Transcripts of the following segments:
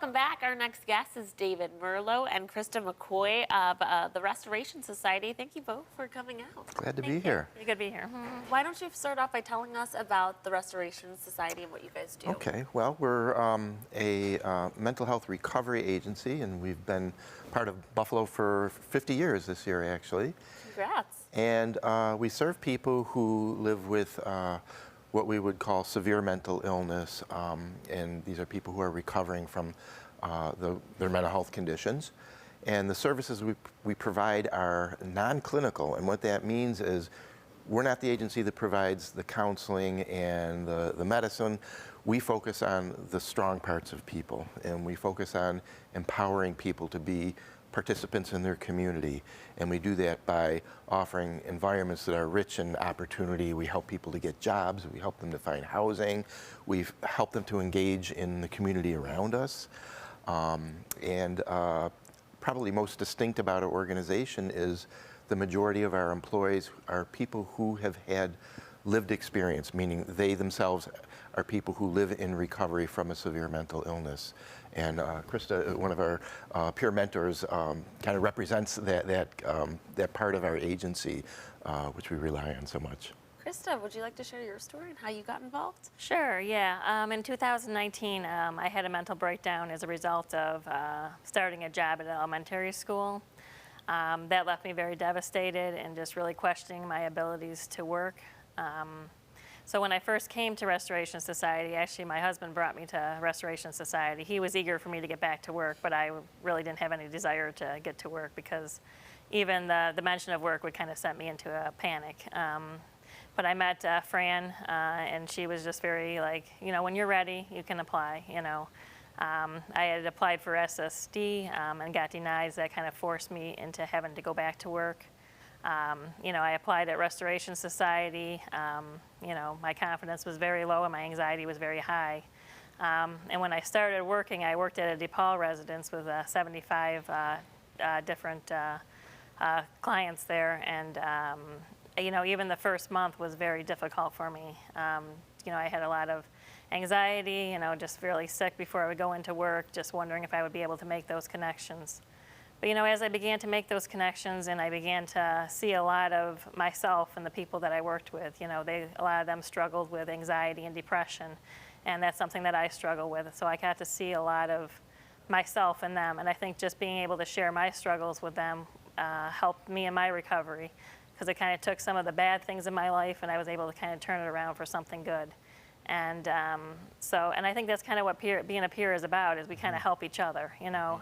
welcome back. Our next guest is David Merlo and Krista McCoy of the Restoration Society. Thank you both for coming out. Glad to be here. You're good to be here. Why don't you start off by telling us about the Restoration Society and what you guys do? Okay, well, we're a mental health recovery agency, and we've been part of Buffalo for 50 years this year, actually. Congrats. And we serve people who live with what we would call severe mental illness, and these are people who are recovering from their mental health conditions. And the services we provide are non-clinical, and what that means is we're not the agency that provides the counseling and the medicine. We focus on the strong parts of people, and we focus on empowering people to be participants in their community. And we do that by offering environments that are rich in opportunity. We help people to get jobs. We help them to find housing. We've helped them to engage in the community around us. Probably most distinct about our organization is the majority of our employees are people who have had lived experience, meaning they themselves are people who live in recovery from a severe mental illness. And Krista, one of our peer mentors, kind of represents that part of our agency, which we rely on so much. Krista, would you like to share your story and how you got involved? Sure, yeah. In 2019, I had a mental breakdown as a result of starting a job at an elementary school. That left me very devastated and just really questioning my abilities to work. So when I first came to Restoration Society, actually my husband brought me to Restoration Society. He was eager for me to get back to work, but I really didn't have any desire to get to work because even the mention of work would kind of set me into a panic. But I met Fran, and she was just very like, you know, when you're ready, you can apply, you know. I had applied for SSD and got denied. That kind of forced me into having to go back to work. You know, I applied at Restoration Society. You know, my confidence was very low and my anxiety was very high. And when I started working, I worked at a DePaul residence with 75 different clients there. And, you know, even the first month was very difficult for me. You know, I had a lot of anxiety, you know, just really sick before I would go into work, just wondering if I would be able to make those connections. But, you know, as I began to make those connections and I began to see a lot of myself and the people that I worked with, you know, a lot of them struggled with anxiety and depression, and that's something that I struggle with. So I got to see a lot of myself in them, and I think just being able to share my struggles with them helped me in my recovery, because it kind of took some of the bad things in my life and I was able to kind of turn it around for something good. And and I think that's kind of what being a peer is about, is we kind of help each other, you know.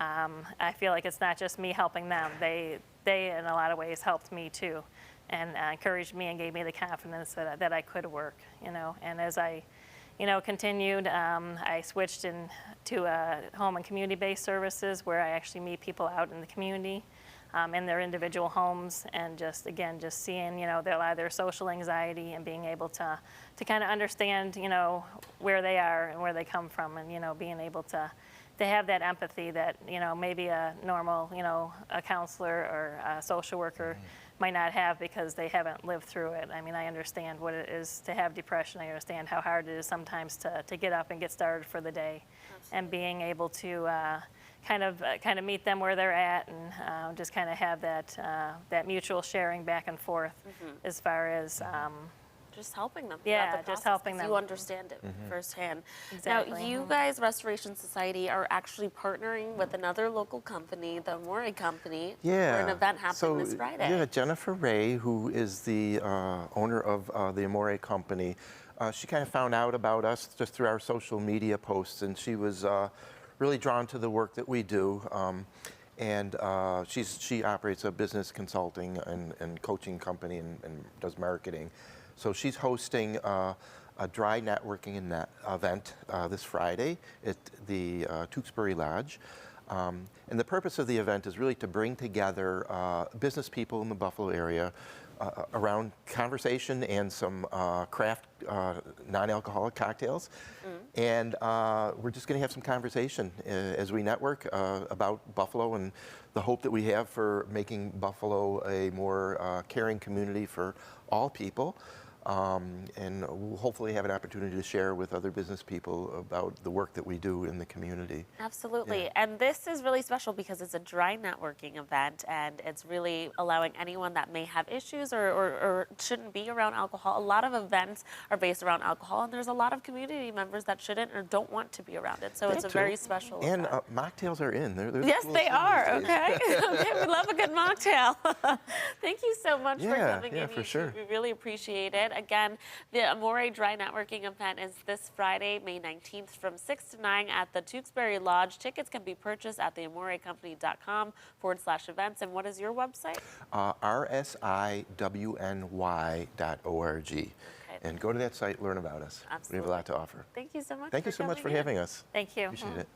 I feel like it's not just me helping them. They in a lot of ways helped me too, and encouraged me and gave me the confidence that I could work, you know. And as I, you know, continued, I switched into home and community-based services where I actually meet people out in the community. In their individual homes, and just seeing, you know, a lot of their social anxiety and being able to kind of understand, you know, where they are and where they come from, and, you know, being able to have that empathy that, you know, maybe a normal, you know, a counselor or a social worker might not have because they haven't lived through it. I mean, I understand what it is to have depression. I understand how hard it is sometimes to get up and get started for the day. Absolutely. And being able to kind of meet them where they're at, and just kind of have that mutual sharing back and forth as far as just helping them. Yeah, throughout the process, just helping them. You understand it firsthand. Exactly. Now, you guys, Restoration Society, are actually partnering with another local company, the Amore Company, for an event happening this Friday. Yeah, Jennifer Ray, who is the owner of the Amore Company, she kind of found out about us just through our social media posts, and she was really drawn to the work that we do. She operates a business consulting and coaching company and does marketing. So she's hosting a dry networking event this Friday at the Tewksbury Lodge. And the purpose of the event is really to bring together business people in the Buffalo area around conversation and some craft non-alcoholic cocktails. And we're just going to have some conversation as we network about Buffalo and the hope that we have for making Buffalo a more caring community for all people. and we'll hopefully have an opportunity to share with other business people about the work that we do in the community. Absolutely. Yeah. And this is really special because it's a dry networking event, and it's really allowing anyone that may have issues or shouldn't be around alcohol. A lot of events are based around alcohol, and there's a lot of community members that shouldn't or don't want to be around it. So it's a very special and event. Mocktails are in. They're Yes, cool they are. these days. Okay. Okay. We love a good mocktail. Thank you so much for coming Yeah, in. for sure. We really appreciate it. Again, the Amore Dry Networking event is this Friday, May 19th from 6 to 9 at the Tewksbury Lodge. Tickets can be purchased at theamorecompany.com/events. And what is your website? rsiwny.org. Okay. And go to that site, learn about us. Absolutely. We have a lot to offer. Thank you so much. Thank you so much for coming in. having us. Thank you. Appreciate it.